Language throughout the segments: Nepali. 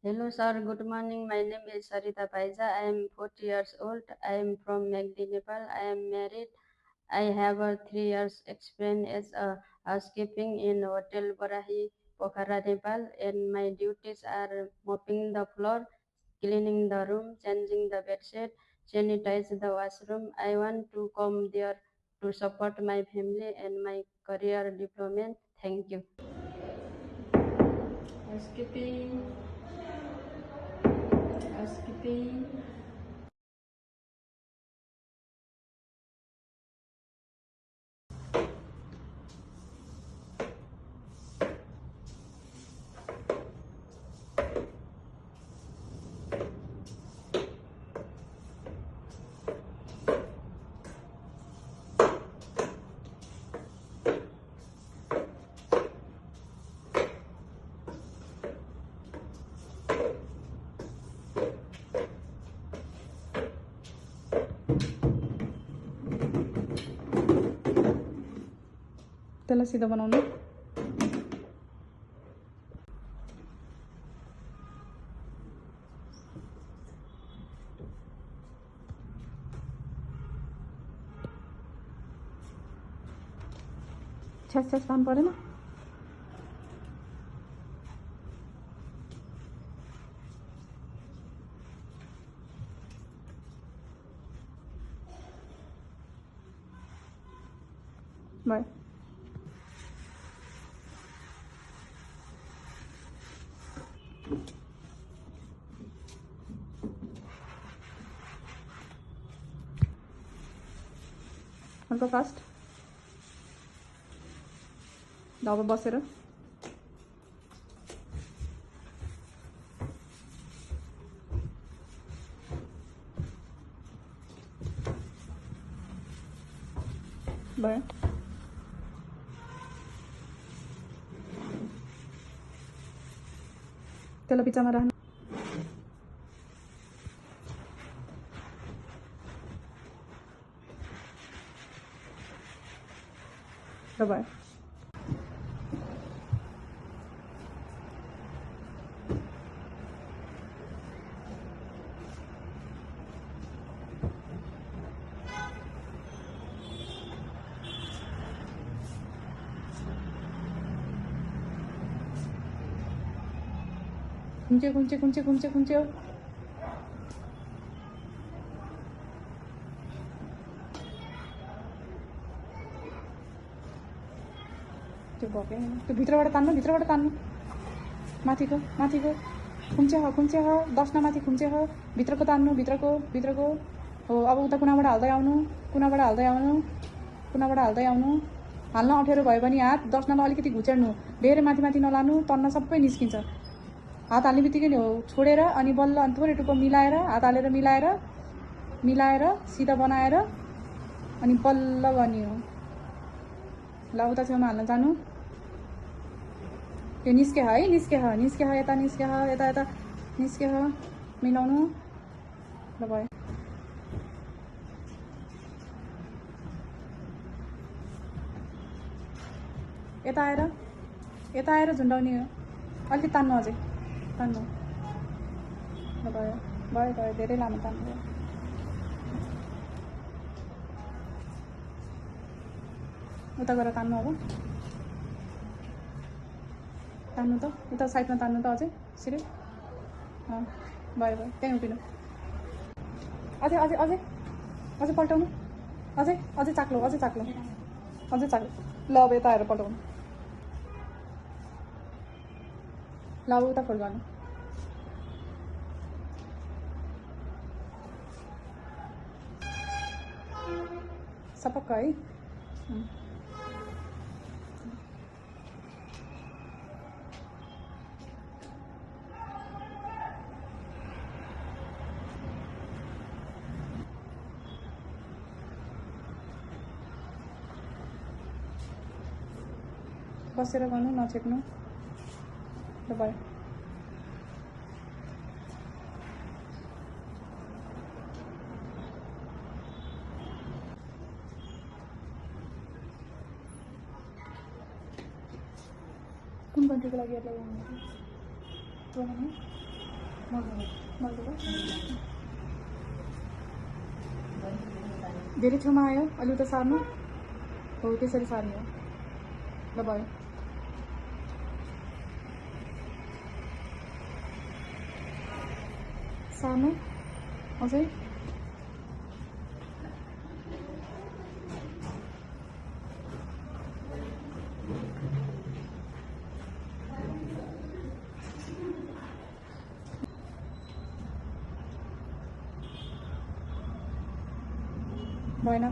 Hello, sir. Good morning. My name is Sarita Paisa. I am 40 years old. I am from Megdi, Nepal. I am married. I have a 3 years experience as a housekeeping in Hotel Barahi, Pokhara, Nepal, and my duties are mopping the floor, cleaning the room, changing the bedsheet, sanitize the washroom. I want to come there to support my family and my career development. Thank you. Housekeeping, housekeeping. त्यसलाई सिधा बनाउनु छ्यास छ्यास पार्नु परेन भयो हल्का फास्ट अब बसेर भयो त्यसलाई बिचामा राख्नु र भयो कुन्चे कुन्चे कुन्चे कुन्चे कुन्चे त्यो भएकै त्यो भित्रबाट तान्नु माथिको खुम्चे हो 10 माथि खुम्चे हो भित्रको तान्नु भित्रको हो अब उता कुनाबाट हाल्दै आउनु हाल्न अप्ठ्यारो भयो भने हात 10 नमा अलिकति घुचाड्नु धेरै माथि नलानु तन्न सबै निस्किन्छ हात हाल्ने बित्तिकै नि हो छोडेर अनि बल्ल अनि थोरै टुप्पो मिलाएर हात हालेर मिलाएर सिधा बनाएर अनि बल्ल गर्ने हो ल उता छेउमा हाल्न जानु यो निस्के हो यता निस्के हो मिलाउनु ल भयो यता आएर झुन्डाउने हो अलिकति तान्नु अझै तान्नु ल भयो धेरै लामो तान्नु उता गएर तान्नु अब तान्नु त उता साइडमा तान्नु त अझै सिधै भयो त्यहीँ उभिनु अझै पल्टाउनु अझै चाक्लो ल अब यता आएर पल्टाउनु ल अब उता फोल्ड गर्नु सपक्क है बसेर गर्नु नछेप्नु ल भयो कुन कन्ट्रीको लागि एप्लाई गर्नु धेरै छेउमा आयो अलि उता सार्नु हो त्यसरी सार्नु हो ल भयो सार्नु अझै भएन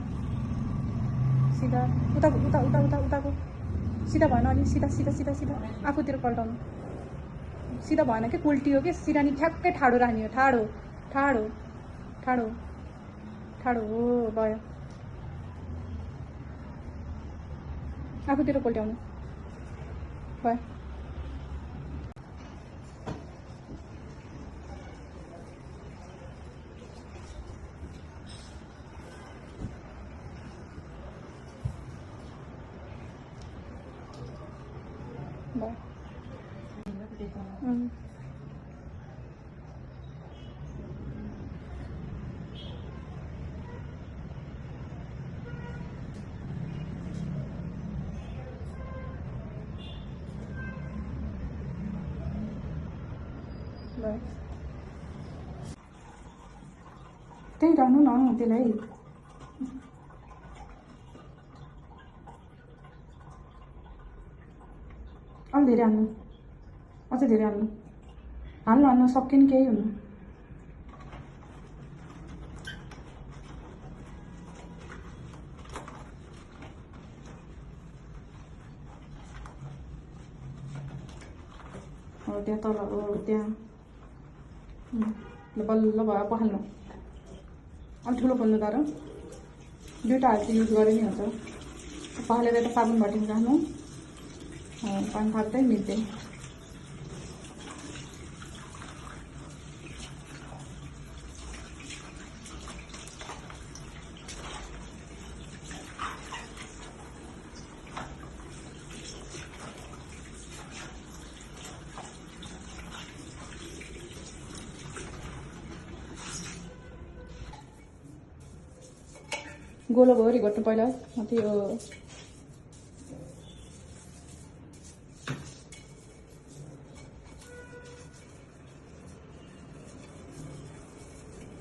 सिधा उता उता उता उता उताको सिधा भएन अलि सिधा सिधा सिधा सिधा आफूतिर पल्टाउनु सिधा भएन कि उल्टी हो कि सिरानी ठ्याक्कै ठाडो राख्ने हो ठाडो ठाडो ठाडो ठाडो हो भयो आफूतिर पल्ट्याउनु भयो भयो त्यही राख्नु न त्यसलाई अलि धेरै हाल्नु अझै धेरै हाल्नु हाल्नु सक्यो नि केही हुनु हो त्यहाँ तल हो त्यहाँ बल्ल भयो पखाल्नु अलि ठुलो खोल्नु तर दुईवटा हात युज गरे नि हुन्छ पखालेर यता साबुन भटिन राख्नु पानी थाल्दै मिल्दै गोलो भरि घट्नु पहिला त्यो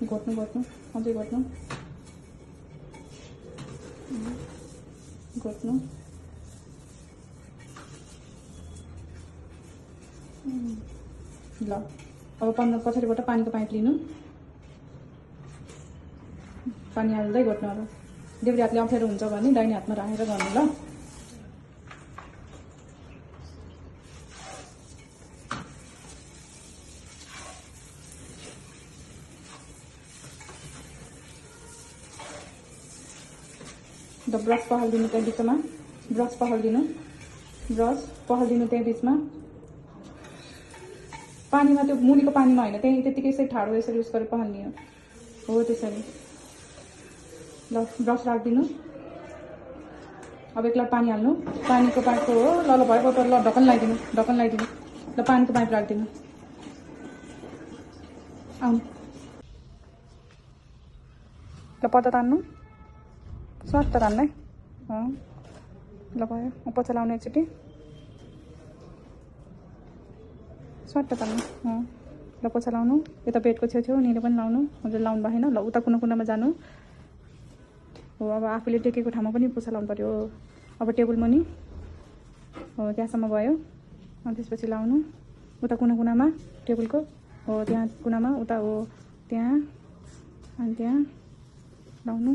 घट्नु घट्नु अझै घट्नु घट्नु ल अब पछाडिबाट पानीको पाइप लिनु पानी हाल्दै घट्नु अब देब्रे हातले अप्ठ्यारो हुन्छ भने दाहिने हातमा राखेर गर्नु ल ब्रस पखालिदिनु त्यहाँ बिचमा ब्रस पखालिदिनु त्यहाँ बिचमा पानीमा त्यो मुनिको पानीमा होइन त्यही त्यतिकै यसरी ठाडो यसरी युज गरेर पखाल्ने हो त्यसरी ल ब्रस राखिदिनु अब एक ग्लास पानी हाल्नु पानीको पाइपको हो ल भयो ल ढक्कन लगाइदिनु ल पानीको पाइप राखिदिनु आउनु ल पर्दा तान्नु स्वाट तान्नु है ल भयो पोचा लाउनु एकचोटि स्वाट तान्नु ल पोचा लाउनु यता बेडको छेउछेउ निले पनि लाउनु हजुर लाउनु भएन ल उता कुनामा जानु हो अब आफूले टेकेको ठाउँमा पनि पोचा लाउनु पर्यो अब टेबल मुनि हो त्यहाँसम्म भयो अनि त्यसपछि लाउनु उता कुनामा टेबलको हो त्यहाँ कुनामा उता हो त्यहाँ अनि त्यहाँ लाउनु